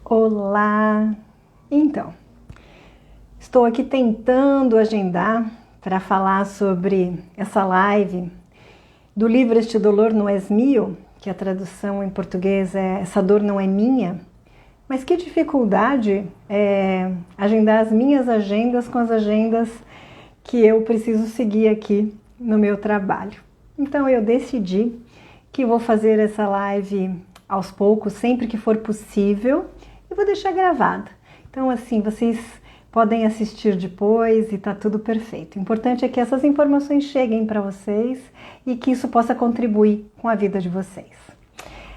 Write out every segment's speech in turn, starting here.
Olá! Então, estou aqui tentando agendar para falar sobre essa live do livro Este Dolor Não És Mio, que a tradução em português é Essa Dor Não É Minha, mas que dificuldade é agendar as minhas agendas com as agendas que eu preciso seguir aqui no meu trabalho. Então eu decidi que vou fazer essa live aos poucos, sempre que for possível, e vou deixar gravada. Então assim, vocês podem assistir depois e tá tudo perfeito. O importante é que essas informações cheguem para vocês e que isso possa contribuir com a vida de vocês.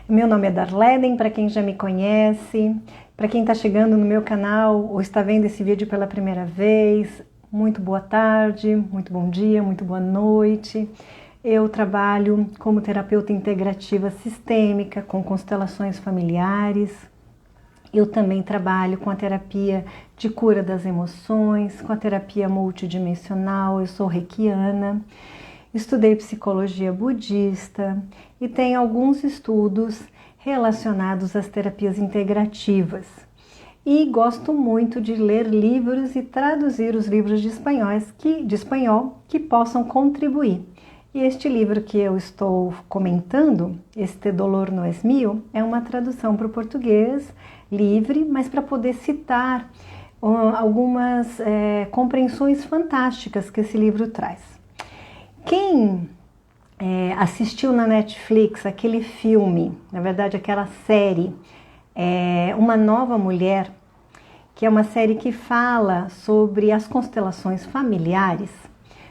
Meu nome é Darleden, para quem já me conhece, para quem está chegando no meu canal ou está vendo esse vídeo pela primeira vez, muito boa tarde, muito bom dia, muito boa noite. Eu trabalho como terapeuta integrativa sistêmica com constelações familiares. Eu também trabalho com a terapia de cura das emoções, com a terapia multidimensional. Eu sou reikiana, estudei psicologia budista e tenho alguns estudos relacionados às terapias integrativas. E gosto muito de ler livros e traduzir os livros de espanhol que possam contribuir. E este livro que eu estou comentando, Este Dolor Não Es Mio, é uma tradução para o português livre, mas para poder citar algumas compreensões fantásticas que esse livro traz. Quem assistiu na Netflix aquele filme, na verdade aquela série, Uma Nova Mulher, que é uma série que fala sobre as constelações familiares,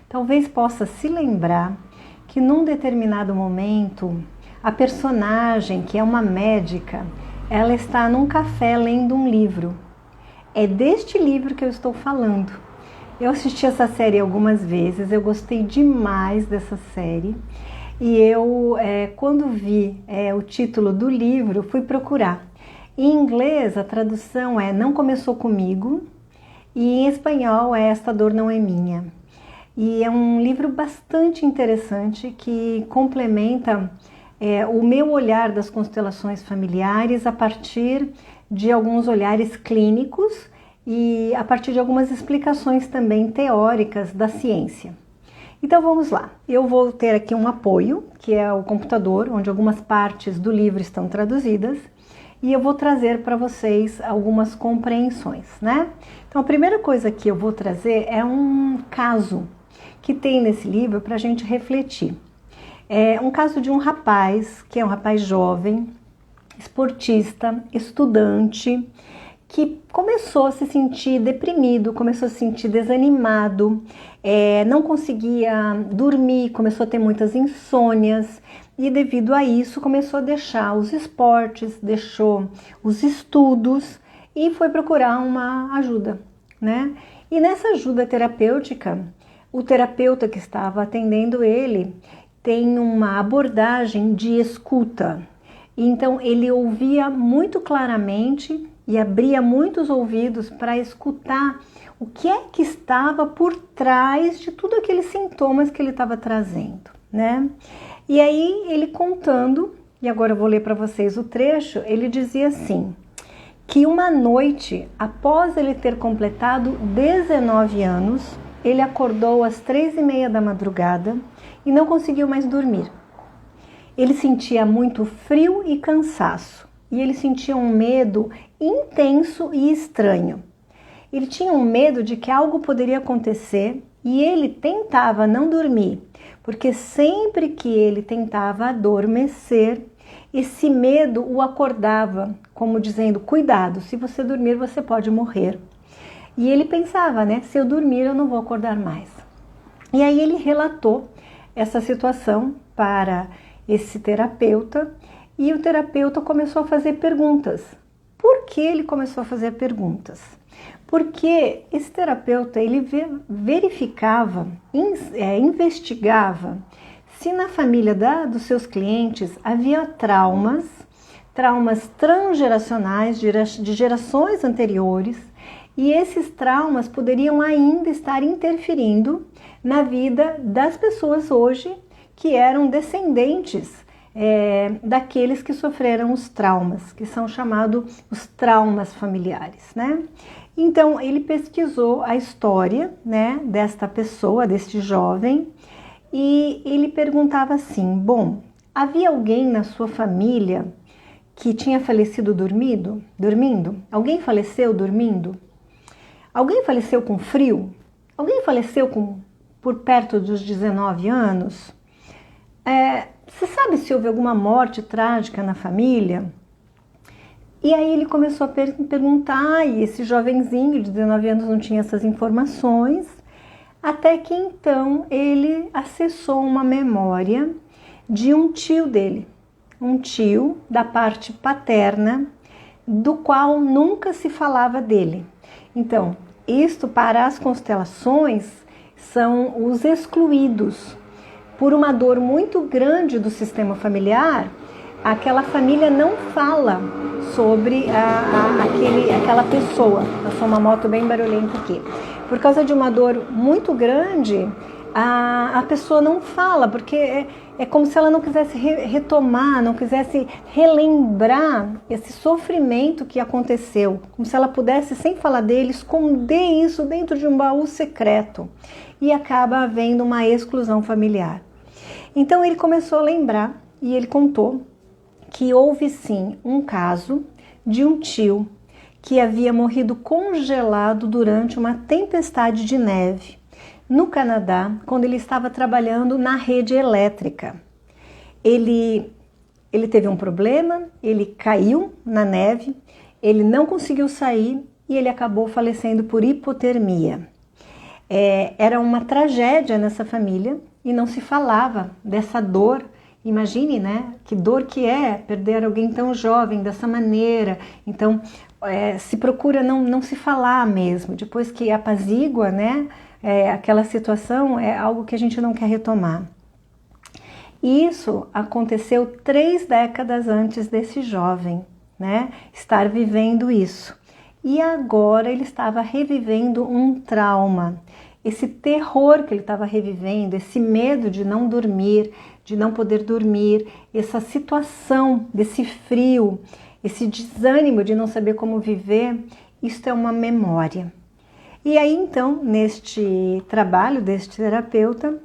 talvez possa se lembrar que num determinado momento a personagem, que é uma médica, ela está num café lendo um livro. É deste livro que eu estou falando. Eu assisti essa série algumas vezes, eu gostei demais dessa série e eu, quando vi o título do livro, fui procurar. Em inglês a tradução é Não Começou Comigo e em espanhol é Esta Dor Não É Minha. E é um livro bastante interessante que complementa o meu olhar das constelações familiares a partir de alguns olhares clínicos e a partir de algumas explicações também teóricas da ciência. Então vamos lá, eu vou ter aqui um apoio, que é o computador, onde algumas partes do livro estão traduzidas, e eu vou trazer para vocês algumas compreensões, né? Então a primeira coisa que eu vou trazer é um caso que tem nesse livro para a gente refletir. É um caso de um rapaz, que é um rapaz jovem, esportista, estudante, que começou a se sentir deprimido, começou a se sentir desanimado, não conseguia dormir, começou a ter muitas insônias e devido a isso começou a deixar os esportes, deixou os estudos e foi procurar uma ajuda, né? E nessa ajuda terapêutica, o terapeuta que estava atendendo ele tem uma abordagem de escuta. Então ele ouvia muito claramente e abria muitos ouvidos para escutar o que é que estava por trás de tudo aqueles sintomas que ele estava trazendo, né? E aí ele contando, e agora eu vou ler para vocês o trecho, ele dizia assim, que uma noite, após ele ter completado 19 anos, ele acordou às 3h30 da madrugada e não conseguiu mais dormir. Ele sentia muito frio e cansaço e ele sentia um medo intenso e estranho. Ele tinha um medo de que algo poderia acontecer e ele tentava não dormir, porque sempre que ele tentava adormecer, esse medo o acordava, como dizendo, cuidado, se você dormir você pode morrer. E ele pensava, né, se eu dormir eu não vou acordar mais. E aí ele relatou essa situação para esse terapeuta e o terapeuta começou a fazer perguntas. Por que ele começou a fazer perguntas? Porque esse terapeuta ele verificava, investigava se na família dos seus clientes havia traumas transgeracionais de gerações anteriores e esses traumas poderiam ainda estar interferindo na vida das pessoas hoje que eram descendentes daqueles que sofreram os traumas, que são chamados os traumas familiares, né? Então, ele pesquisou a história, né, desta pessoa, deste jovem, e ele perguntava assim, bom, havia alguém na sua família que tinha falecido dormindo? Alguém faleceu dormindo? Alguém faleceu com frio? Alguém faleceu por perto dos 19 anos? Você sabe se houve alguma morte trágica na família? E aí ele começou a perguntar, e esse jovenzinho de 19 anos não tinha essas informações, até que então ele acessou uma memória de um tio dele, um tio da parte paterna, do qual nunca se falava dele. Então, isto para as constelações são os excluídos. Por uma dor muito grande do sistema familiar, aquela família não fala sobre aquela pessoa. Passou uma moto bem barulhenta aqui. Por causa de uma dor muito grande, a pessoa não fala, porque é como se ela não quisesse retomar, não quisesse relembrar esse sofrimento que aconteceu, como se ela pudesse, sem falar dele, esconder isso dentro de um baú secreto, e acaba havendo uma exclusão familiar. Então ele começou a lembrar, e ele contou que houve sim um caso de um tio que havia morrido congelado durante uma tempestade de neve no Canadá, quando ele estava trabalhando na rede elétrica. Ele teve um problema, ele caiu na neve, ele não conseguiu sair e ele acabou falecendo por hipotermia. Era uma tragédia nessa família e não se falava dessa dor. Imagine, né, que dor que é perder alguém tão jovem dessa maneira. Então, se procura não se falar mesmo. Depois que apazigua, né, aquela situação, é algo que a gente não quer retomar. Isso aconteceu 3 décadas antes desse jovem, né, estar vivendo isso. E agora ele estava revivendo um trauma. Esse terror que ele estava revivendo, esse medo de não dormir, de não poder dormir, essa situação desse frio, esse desânimo de não saber como viver, isso é uma memória. E aí então, neste trabalho deste terapeuta,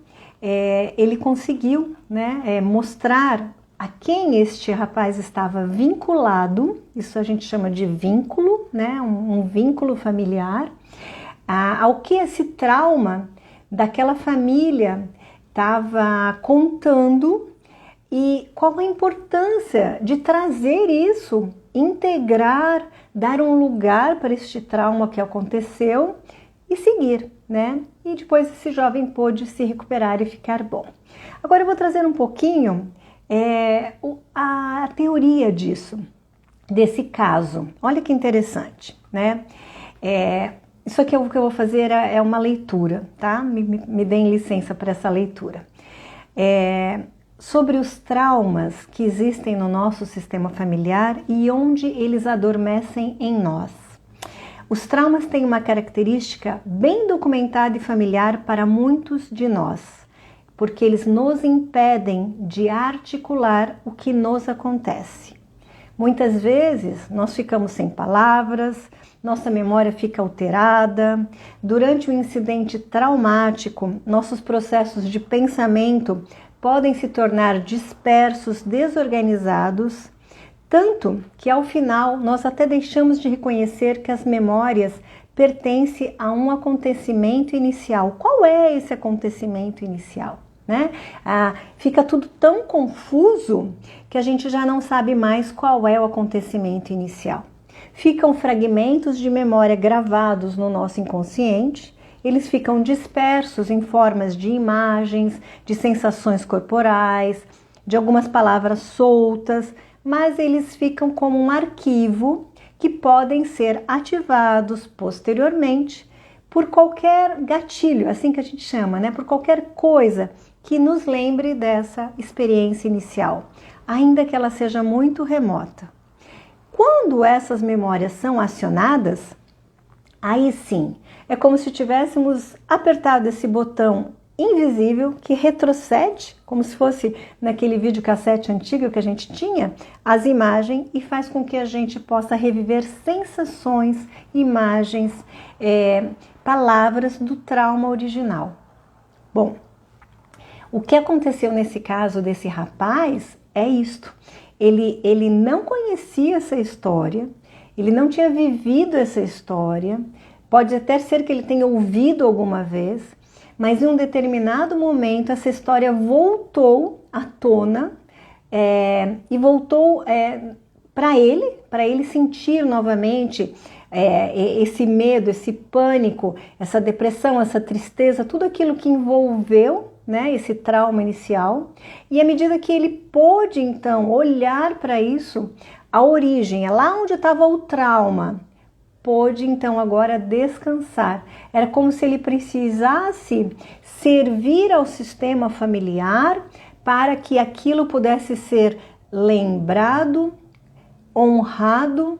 ele conseguiu, né, mostrar a quem este rapaz estava vinculado, isso a gente chama de vínculo, né, um vínculo familiar, ao que esse trauma daquela família estava contando e qual a importância de trazer isso, integrar, dar um lugar para este trauma que aconteceu e seguir, né? E depois esse jovem pôde se recuperar e ficar bom. Agora eu vou trazer um pouquinho a teoria disso, desse caso. Olha que interessante, né? Isso aqui o que eu vou fazer é uma leitura, tá? Me deem licença para essa leitura. Sobre os traumas que existem no nosso sistema familiar e onde eles adormecem em nós. Os traumas têm uma característica bem documentada e familiar para muitos de nós, porque eles nos impedem de articular o que nos acontece. Muitas vezes nós ficamos sem palavras, nossa memória fica alterada. Durante um incidente traumático, nossos processos de pensamento podem se tornar dispersos, desorganizados, tanto que ao final nós até deixamos de reconhecer que as memórias pertencem a um acontecimento inicial. Qual é esse acontecimento inicial? Né? Fica tudo tão confuso que a gente já não sabe mais qual é o acontecimento inicial. Ficam fragmentos de memória gravados no nosso inconsciente, eles ficam dispersos em formas de imagens, de sensações corporais, de algumas palavras soltas, mas eles ficam como um arquivo que podem ser ativados posteriormente por qualquer gatilho, assim que a gente chama, né? Por qualquer coisa que nos lembre dessa experiência inicial, ainda que ela seja muito remota. Quando essas memórias são acionadas, aí sim, é como se tivéssemos apertado esse botão invisível que retrocede, como se fosse naquele videocassete antigo que a gente tinha, as imagens e faz com que a gente possa reviver sensações, imagens, palavras do trauma original. Bom, o que aconteceu nesse caso desse rapaz é isto. Ele não conhecia essa história, ele não tinha vivido essa história, pode até ser que ele tenha ouvido alguma vez, mas em um determinado momento essa história voltou à tona e voltou para ele sentir novamente esse medo, esse pânico, essa depressão, essa tristeza, tudo aquilo que envolveu, né, esse trauma inicial. E à medida que ele pôde então olhar para isso, a origem, lá onde estava o trauma, pôde então agora descansar. Era como se ele precisasse servir ao sistema familiar para que aquilo pudesse ser lembrado, honrado,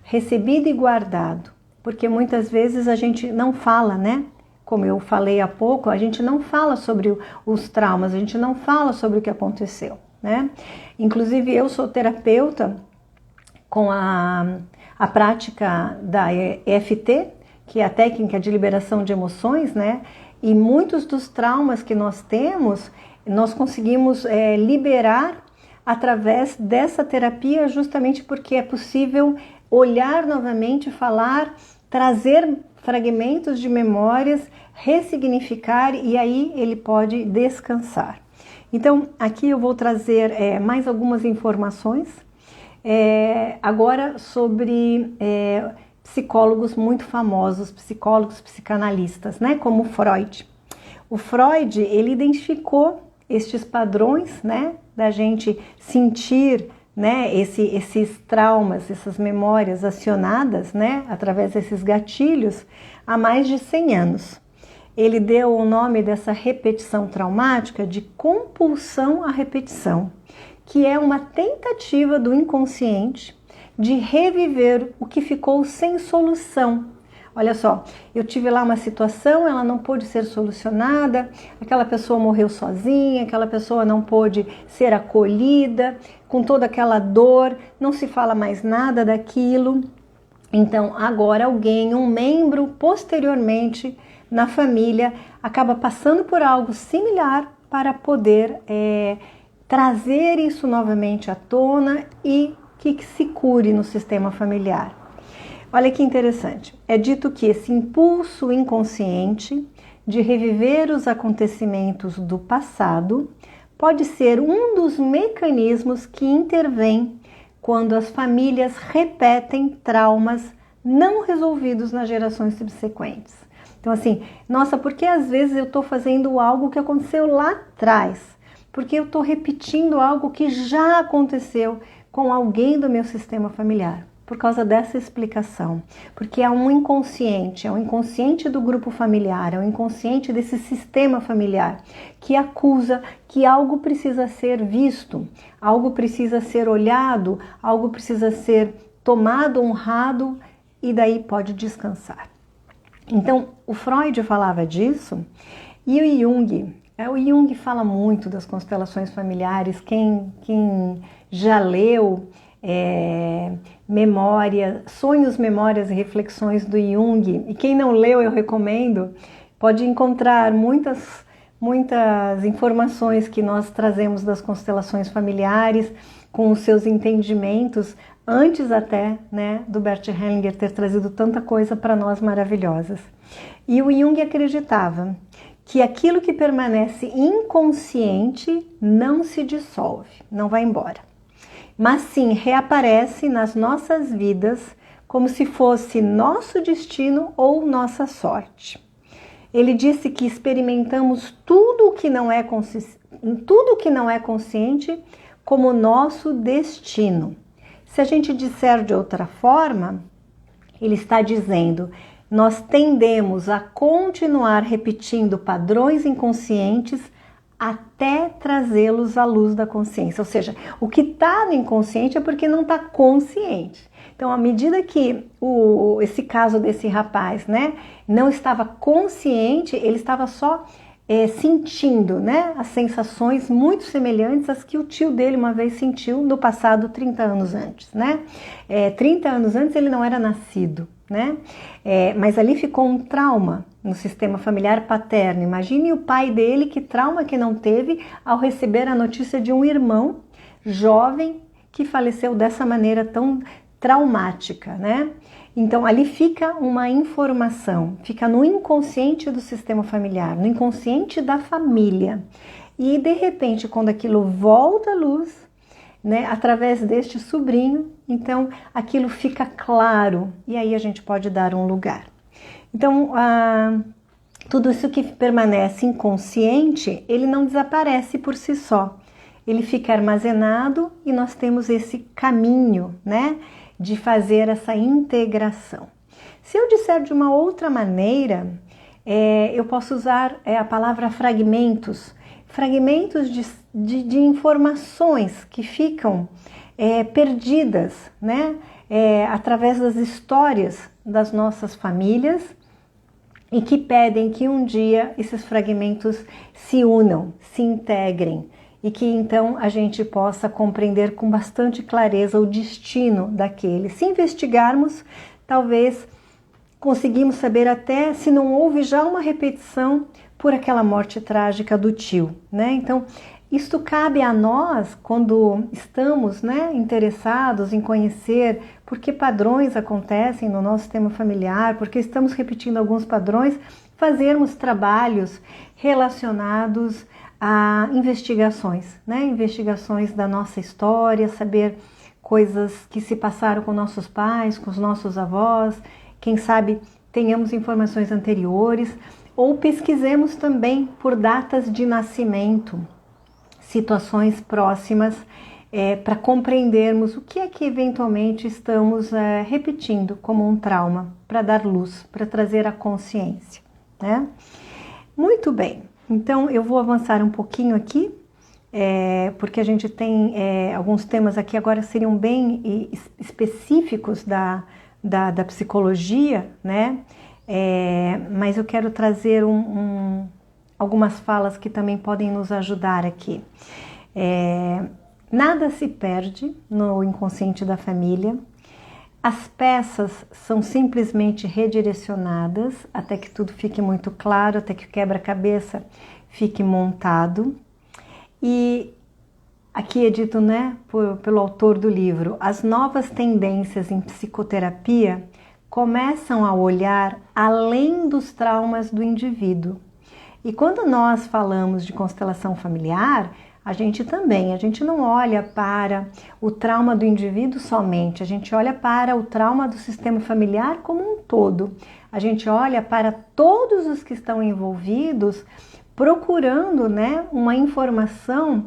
recebido e guardado. Porque muitas vezes a gente não fala, né? Como eu falei há pouco, a gente não fala sobre os traumas, a gente não fala sobre o que aconteceu, né? Inclusive eu sou terapeuta com a prática da EFT, que é a técnica de liberação de emoções, né? E muitos dos traumas que nós temos, nós conseguimos liberar através dessa terapia, justamente porque é possível olhar novamente, falar, trazer fragmentos de memórias, ressignificar e aí ele pode descansar. Então, aqui eu vou trazer mais algumas informações agora sobre psicólogos muito famosos, psicólogos psicanalistas, né, como Freud. O Freud, ele identificou estes padrões, né, da gente sentir, né, esses traumas, essas memórias acionadas, né, através desses gatilhos há mais de 100 anos. Ele deu o nome dessa repetição traumática de compulsão à repetição, que é uma tentativa do inconsciente de reviver o que ficou sem solução. Olha só, eu tive lá uma situação, ela não pôde ser solucionada, aquela pessoa morreu sozinha, aquela pessoa não pôde ser acolhida, com toda aquela dor, não se fala mais nada daquilo. Então, agora alguém, um membro, posteriormente na família, acaba passando por algo similar para poder trazer isso novamente à tona e que se cure no sistema familiar. Olha que interessante, é dito que esse impulso inconsciente de reviver os acontecimentos do passado pode ser um dos mecanismos que intervém quando as famílias repetem traumas não resolvidos nas gerações subsequentes. Então assim, nossa, por que às vezes eu estou fazendo algo que aconteceu lá atrás? Porque eu estou repetindo algo que já aconteceu com alguém do meu sistema familiar? Por causa dessa explicação, porque é um inconsciente do grupo familiar, é um inconsciente desse sistema familiar que acusa que algo precisa ser visto, algo precisa ser olhado, algo precisa ser tomado, honrado e daí pode descansar. Então, o Freud falava disso e o Jung fala muito das constelações familiares, quem já leu Sonhos, Memórias e Reflexões do Jung, e quem não leu eu recomendo, pode encontrar muitas informações que nós trazemos das constelações familiares, com os seus entendimentos, antes até, né, do Bert Hellinger ter trazido tanta coisa para nós maravilhosas. E o Jung acreditava que aquilo que permanece inconsciente não se dissolve, não vai embora, mas sim reaparece nas nossas vidas como se fosse nosso destino ou nossa sorte. Ele disse que experimentamos tudo o que não é consciente como nosso destino. Se a gente disser de outra forma, ele está dizendo: nós tendemos a continuar repetindo padrões inconscientes até trazê-los à luz da consciência. Ou seja, o que está no inconsciente é porque não está consciente. Então, à medida que esse caso desse rapaz, né, não estava consciente, ele estava só sentindo, né, as sensações muito semelhantes às que o tio dele uma vez sentiu no passado 30 anos antes, né? 30 anos antes ele não era nascido, né? Mas ali ficou um trauma no sistema familiar paterno. Imagine o pai dele, que trauma que não teve ao receber a notícia de um irmão jovem que faleceu dessa maneira tão traumática, né? Então ali fica uma informação, fica no inconsciente do sistema familiar, no inconsciente da família. E de repente, quando aquilo volta à luz, né, através deste sobrinho, então aquilo fica claro e aí a gente pode dar um lugar. Então, tudo isso que permanece inconsciente, ele não desaparece por si só. Ele fica armazenado e nós temos esse caminho, né, de fazer essa integração. Se eu disser de uma outra maneira, eu posso usar a palavra fragmentos, fragmentos de informações que ficam perdidas, né, através das histórias das nossas famílias e que pedem que um dia esses fragmentos se unam, se integrem, e que então a gente possa compreender com bastante clareza o destino daquele. Se investigarmos, talvez conseguimos saber até se não houve já uma repetição por aquela morte trágica do tio, né? Então, isto cabe a nós quando estamos, né, interessados em conhecer por que padrões acontecem no nosso sistema familiar, porque estamos repetindo alguns padrões, fazermos trabalhos relacionados a investigações, né? Investigações da nossa história, saber coisas que se passaram com nossos pais, com os nossos avós, quem sabe tenhamos informações anteriores, ou pesquisemos também por datas de nascimento, situações próximas, para compreendermos o que é que eventualmente estamos repetindo como um trauma, para dar luz, para trazer a consciência, né? Muito bem. Então, eu vou avançar um pouquinho aqui, porque a gente tem alguns temas aqui agora seriam bem específicos da psicologia, né? Mas eu quero trazer algumas falas que também podem nos ajudar aqui. Nada se perde no inconsciente da família. As peças são simplesmente redirecionadas até que tudo fique muito claro, até que o quebra-cabeça fique montado. E aqui é dito, né, pelo autor do livro, as novas tendências em psicoterapia começam a olhar além dos traumas do indivíduo. E quando nós falamos de constelação familiar, a gente não olha para o trauma do indivíduo somente, a gente olha para o trauma do sistema familiar como um todo. A gente olha para todos os que estão envolvidos, procurando, né, uma informação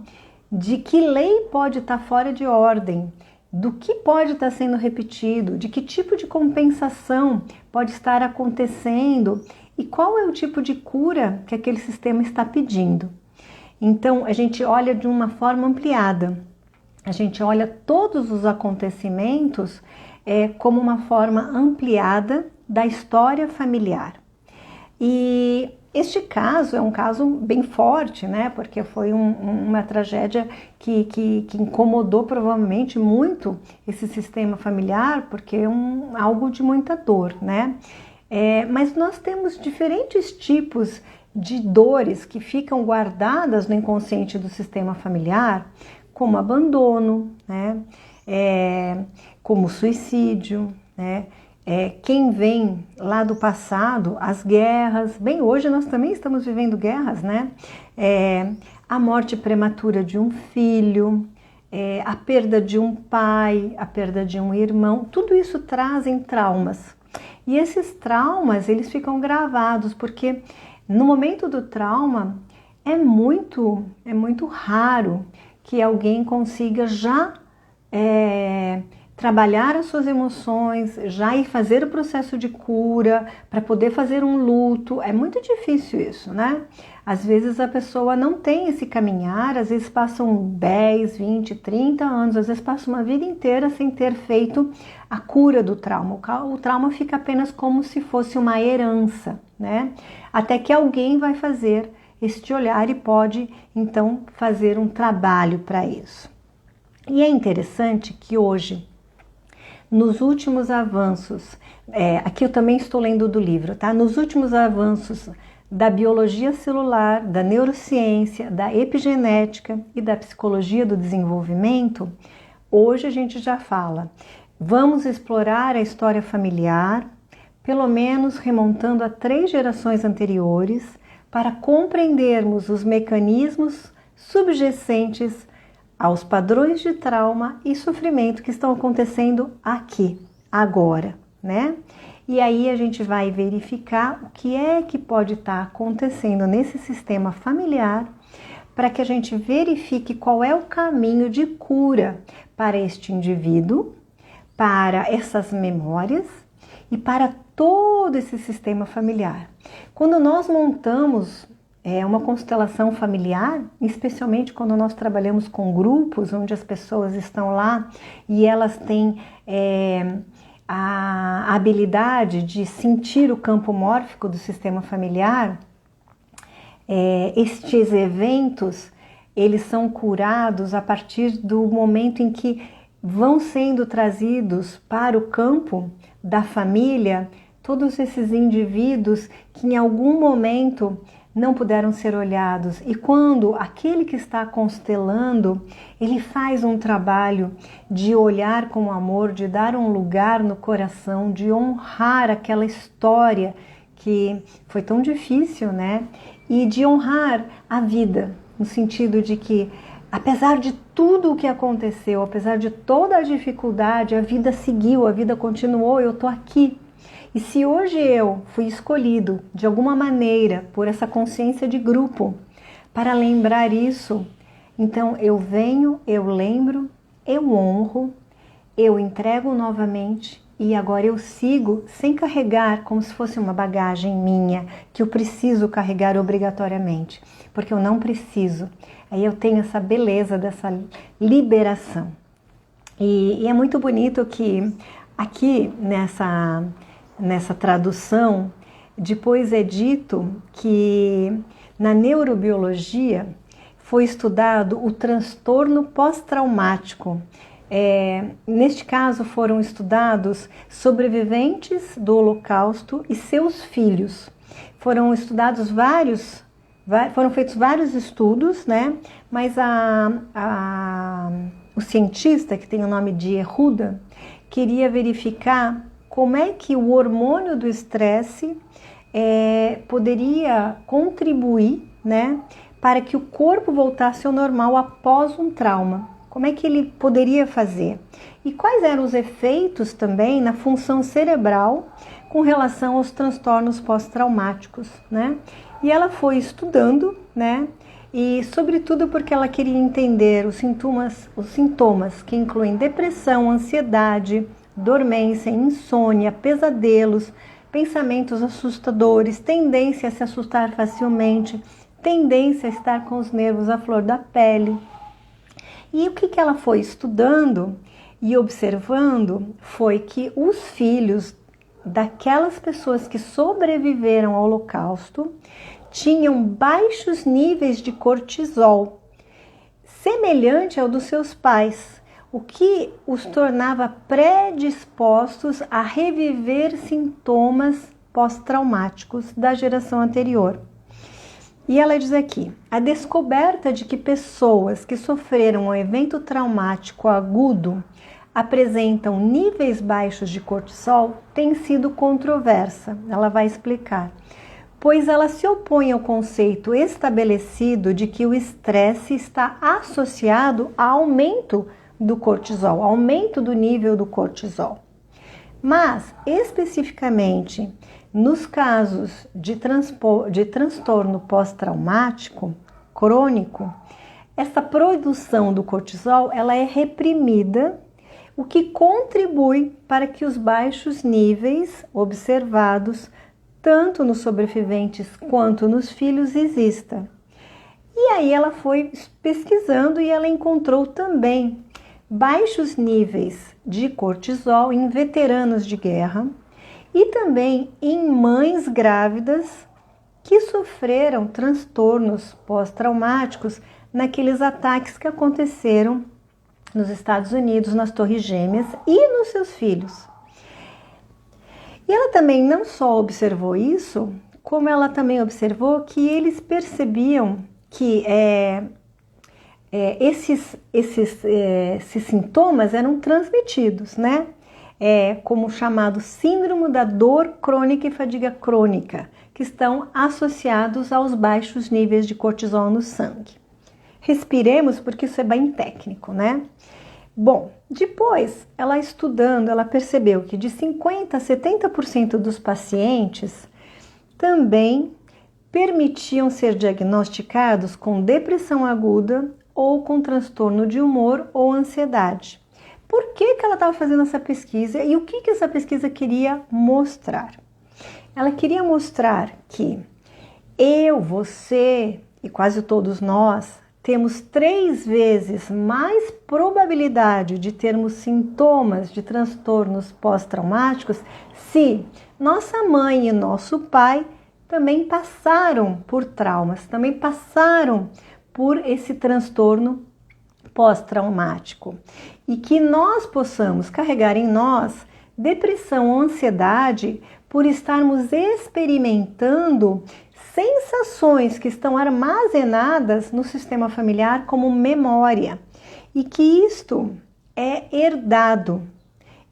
de que lei pode estar fora de ordem, do que pode estar sendo repetido, de que tipo de compensação pode estar acontecendo e qual é o tipo de cura que aquele sistema está pedindo. Então, a gente olha de uma forma ampliada, a gente olha todos os acontecimentos como uma forma ampliada da história familiar. E este caso é um caso bem forte, né? Porque foi uma tragédia que incomodou provavelmente muito esse sistema familiar, porque é algo de muita dor, né? Mas nós temos diferentes tipos de dores que ficam guardadas no inconsciente do sistema familiar, como abandono, né? Como suicídio, né? Quem vem lá do passado, as guerras, bem, hoje nós também estamos vivendo guerras, né? A morte prematura de um filho, a perda de um pai, a perda de um irmão, tudo isso trazem traumas. E esses traumas, eles ficam gravados, porque no momento do trauma é muito raro que alguém consiga já trabalhar as suas emoções, já ir fazer o processo de cura, para poder fazer um luto. É muito difícil isso, né? Às vezes a pessoa não tem esse caminhar, às vezes passam 10, 20, 30 anos, às vezes passa uma vida inteira sem ter feito a cura do trauma. O trauma fica apenas como se fosse uma herança, né? Até que alguém vai fazer este olhar e pode então fazer um trabalho para isso. E é interessante que hoje, nos últimos avanços, aqui eu também estou lendo do livro, tá? Nos últimos avanços da biologia celular, da neurociência, da epigenética e da psicologia do desenvolvimento, hoje a gente já fala, vamos explorar a história familiar, pelo menos remontando a 3 gerações anteriores, para compreendermos os mecanismos subjacentes aos padrões de trauma e sofrimento que estão acontecendo aqui, agora, né? E aí a gente vai verificar o que é que pode estar acontecendo nesse sistema familiar para que a gente verifique qual é o caminho de cura para este indivíduo, para essas memórias e para todo esse sistema familiar. Quando nós montamos uma constelação familiar, especialmente quando nós trabalhamos com grupos onde as pessoas estão lá e elas têm a habilidade de sentir o campo mórfico do sistema familiar, estes eventos, eles são curados a partir do momento em que vão sendo trazidos para o campo da família todos esses indivíduos que em algum momento não puderam ser olhados. E quando aquele que está constelando, ele faz um trabalho de olhar com amor, de dar um lugar no coração, de honrar aquela história que foi tão difícil, né? E de honrar a vida, no sentido de que, apesar de tudo o que aconteceu, apesar de toda a dificuldade, a vida seguiu, a vida continuou, eu estou aqui. E se hoje eu fui escolhido, de alguma maneira, por essa consciência de grupo, para lembrar isso, então eu venho, eu lembro, eu honro, eu entrego novamente e agora eu sigo sem carregar como se fosse uma bagagem minha, que eu preciso carregar obrigatoriamente, porque eu não preciso. Aí eu tenho essa beleza dessa liberação. E é muito bonito que aqui nessa tradução, depois é dito que na neurobiologia foi estudado o transtorno pós-traumático. Neste caso foram estudados sobreviventes do Holocausto e seus filhos. Foram estudados foram feitos vários estudos, né? Mas o cientista, que tem o nome de Yehuda, queria verificar como é que o hormônio do estresse poderia contribuir, né, para que o corpo voltasse ao normal após um trauma. Como é que ele poderia fazer? E quais eram os efeitos também na função cerebral com relação aos transtornos pós-traumáticos, né? E ela foi estudando, né? E sobretudo porque ela queria entender os sintomas que incluem depressão, ansiedade, dormência, insônia, pesadelos, pensamentos assustadores, tendência a se assustar facilmente, tendência a estar com os nervos à flor da pele. E o que ela foi estudando e observando foi que os filhos daquelas pessoas que sobreviveram ao Holocausto tinham baixos níveis de cortisol, semelhante ao dos seus pais, o que os tornava predispostos a reviver sintomas pós-traumáticos da geração anterior. E ela diz aqui, a descoberta de que pessoas que sofreram um evento traumático agudo apresentam níveis baixos de cortisol tem sido controversa. Ela vai explicar. Pois ela se opõe ao conceito estabelecido de que o estresse está associado a aumento do cortisol, aumento do nível do cortisol. Mas, especificamente, nos casos de transtorno pós-traumático crônico, essa produção do cortisol ela é reprimida, o que contribui para que os baixos níveis observados tanto nos sobreviventes quanto nos filhos exista. E aí ela foi pesquisando e ela encontrou também baixos níveis de cortisol em veteranos de guerra e também em mães grávidas que sofreram transtornos pós-traumáticos naqueles ataques que aconteceram nos Estados Unidos, nas Torres Gêmeas e nos seus filhos. E ela também não só observou isso, como ela também observou que eles percebiam que esses sintomas eram transmitidos, né? Como chamado síndrome da dor crônica e fadiga crônica, que estão associados aos baixos níveis de cortisol no sangue. Respiremos, porque isso é bem técnico, né? Bom, depois, ela estudando, ela percebeu que de 50% a 70% dos pacientes também permitiam ser diagnosticados com depressão aguda ou com transtorno de humor ou ansiedade. Por que ela estava fazendo essa pesquisa e o que essa pesquisa queria mostrar? Ela queria mostrar que eu, você e quase todos nós temos 3 vezes mais probabilidade de termos sintomas de transtornos pós-traumáticos se nossa mãe e nosso pai também passaram por traumas, também passaram por esse transtorno pós-traumático. E que nós possamos carregar em nós depressão ou ansiedade por estarmos experimentando sensações que estão armazenadas no sistema familiar como memória e que isto é herdado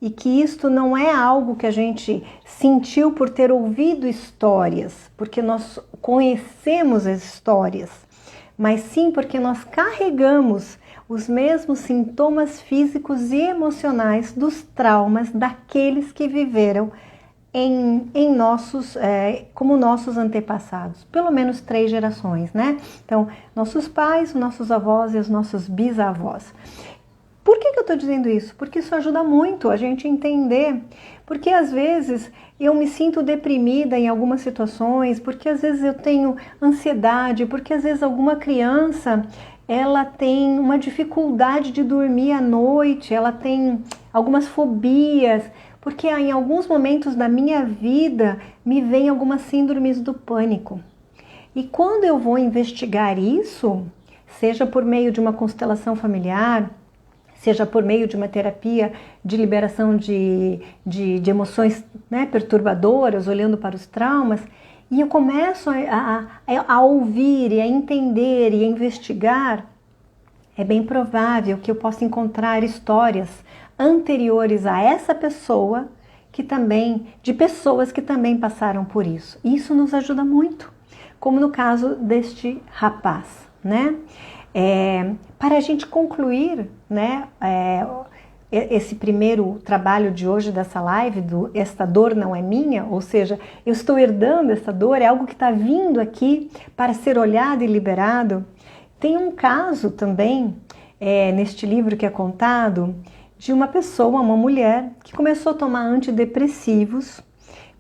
e que isto não é algo que a gente sentiu por ter ouvido histórias, porque nós conhecemos as histórias, mas sim porque nós carregamos os mesmos sintomas físicos e emocionais dos traumas daqueles que viveram como nossos antepassados, pelo menos 3 gerações, né? Então, nossos pais, nossos avós e os nossos bisavós. Por que eu estou dizendo isso? Porque isso ajuda muito a gente entender, porque às vezes eu me sinto deprimida em algumas situações, porque às vezes eu tenho ansiedade, porque às vezes alguma criança ela tem uma dificuldade de dormir à noite, ela tem algumas fobias, porque em alguns momentos da minha vida me vem algumas síndromes do pânico. E quando eu vou investigar isso, seja por meio de uma constelação familiar, seja por meio de uma terapia de liberação de emoções, né, perturbadoras, olhando para os traumas, e eu começo a ouvir e a entender e a investigar, é bem provável que eu possa encontrar histórias anteriores a essa pessoa, de pessoas que também passaram por isso. Isso nos ajuda muito, como no caso deste rapaz, né? Para a gente concluir, né, esse primeiro trabalho de hoje dessa live, esta dor não é minha, ou seja, eu estou herdando essa dor, é algo que está vindo aqui para ser olhado e liberado. Tem um caso também, neste livro que é contado, de uma pessoa, uma mulher, que começou a tomar antidepressivos,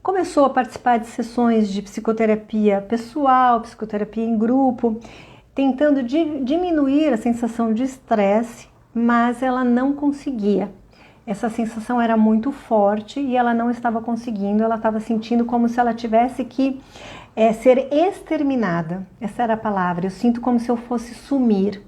começou a participar de sessões de psicoterapia pessoal, psicoterapia em grupo, tentando diminuir a sensação de estresse, mas ela não conseguia. Essa sensação era muito forte e ela não estava conseguindo, ela estava sentindo como se ela tivesse que ser exterminada. Essa era a palavra, eu sinto como se eu fosse sumir.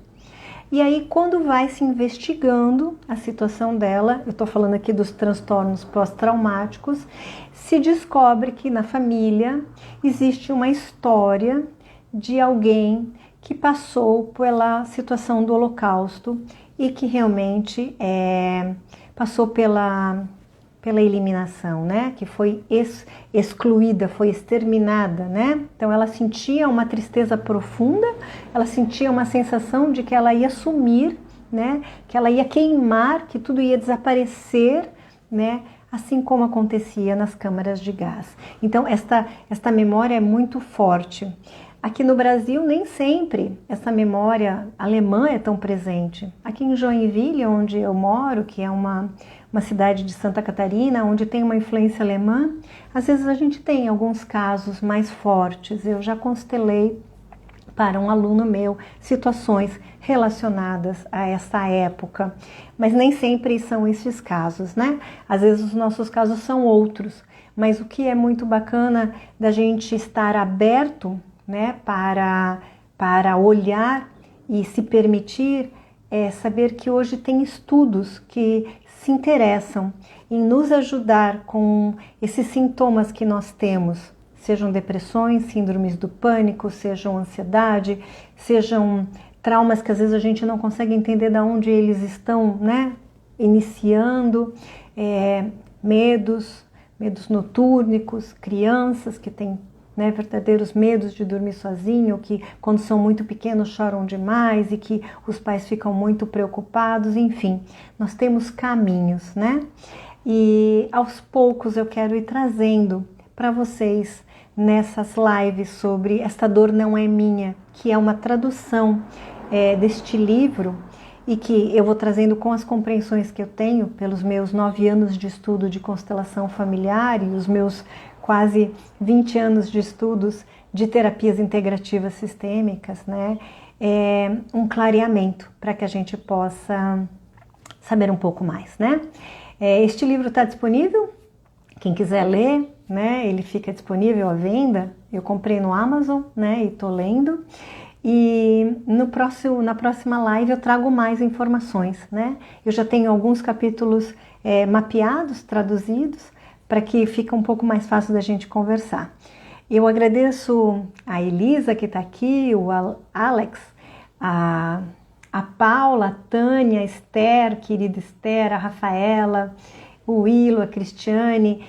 E aí, quando vai se investigando a situação dela, eu estou falando aqui dos transtornos pós-traumáticos, se descobre que na família existe uma história de alguém que passou pela situação do Holocausto e que realmente passou pela eliminação, né? Que foi excluída, foi exterminada, né? Então ela sentia uma tristeza profunda, ela sentia uma sensação de que ela ia sumir, né? Que ela ia queimar, que tudo ia desaparecer, né? Assim como acontecia nas câmaras de gás. Então esta memória é muito forte. Aqui no Brasil, nem sempre essa memória alemã é tão presente. Aqui em Joinville, onde eu moro, que é uma cidade de Santa Catarina, onde tem uma influência alemã, às vezes a gente tem alguns casos mais fortes. Eu já constelei para um aluno meu situações relacionadas a essa época, mas nem sempre são esses casos, né? Às vezes os nossos casos são outros, mas o que é muito bacana da gente estar aberto, né, para olhar e se permitir é saber que hoje tem estudos que se interessam em nos ajudar com esses sintomas que nós temos, sejam depressões, síndromes do pânico, sejam ansiedade, sejam traumas que às vezes a gente não consegue entender de onde eles estão, né, iniciando, medos notúrnicos, crianças que têm, né, verdadeiros medos de dormir sozinho, que quando são muito pequenos choram demais e que os pais ficam muito preocupados, enfim, nós temos caminhos, né? E aos poucos eu quero ir trazendo para vocês nessas lives sobre Esta Dor Não É Minha, que é uma tradução deste livro e que eu vou trazendo com as compreensões que eu tenho pelos meus 9 anos de estudo de constelação familiar e os meus quase 20 anos de estudos de terapias integrativas sistêmicas, né? Um clareamento para que a gente possa saber um pouco mais, né? Este livro está disponível, quem quiser ler, né? Ele fica disponível à venda. Eu comprei no Amazon, né? E estou lendo. E na próxima live eu trago mais informações, né? Eu já tenho alguns capítulos mapeados, traduzidos, para que fique um pouco mais fácil da gente conversar. Eu agradeço a Elisa que está aqui, o Alex, a Paula, a Tânia, a Esther, querida Esther, a Rafaela, o Willo, a Cristiane,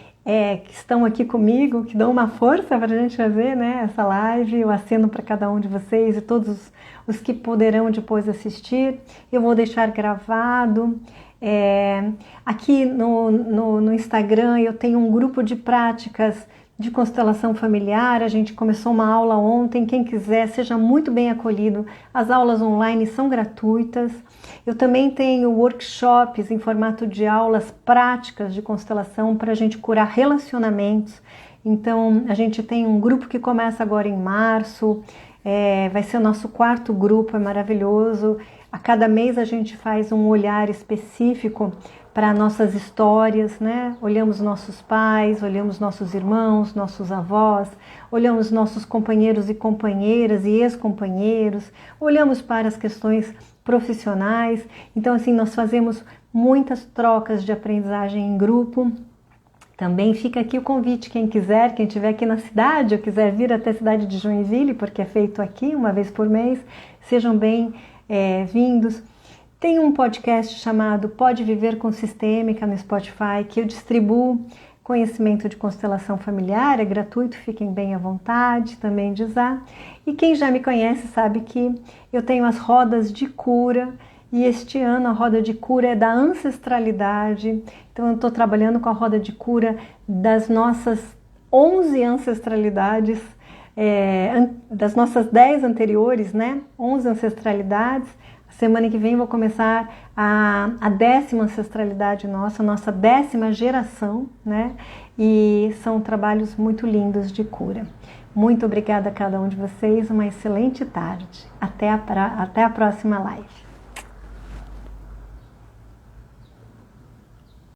que estão aqui comigo, que dão uma força para a gente fazer, né, essa live. Eu aceno para cada um de vocês e todos os que poderão depois assistir. Eu vou deixar gravado. Aqui no Instagram eu tenho um grupo de práticas de constelação familiar. A gente começou uma aula ontem. Quem quiser, seja muito bem acolhido. As aulas online são gratuitas. Eu também tenho workshops em formato de aulas práticas de constelação para a gente curar relacionamentos. Então, a gente tem um grupo que começa agora em março. Vai ser o nosso 4º grupo, é maravilhoso. A cada mês a gente faz um olhar específico para nossas histórias, né? Olhamos nossos pais, olhamos nossos irmãos, nossos avós, olhamos nossos companheiros e companheiras e ex-companheiros, olhamos para as questões profissionais. Então, assim, nós fazemos muitas trocas de aprendizagem em grupo. Também fica aqui o convite, quem quiser, quem estiver aqui na cidade ou quiser vir até a cidade de Joinville, porque é feito aqui uma vez por mês, sejam bem-vindos. Tem um podcast chamado Pode Viver com Sistêmica no Spotify, que eu distribuo conhecimento de constelação familiar, é gratuito, fiquem bem à vontade também de usar. E quem já me conhece sabe que eu tenho as rodas de cura, e este ano a roda de cura é da ancestralidade. Então eu estou trabalhando com a roda de cura das nossas 11 ancestralidades, das nossas 10 anteriores, né? 11 ancestralidades. Semana que vem vou começar a 10ª ancestralidade nossa 10ª geração, né? E são trabalhos muito lindos de cura. Muito obrigada a cada um de vocês, uma excelente tarde. Até a próxima live.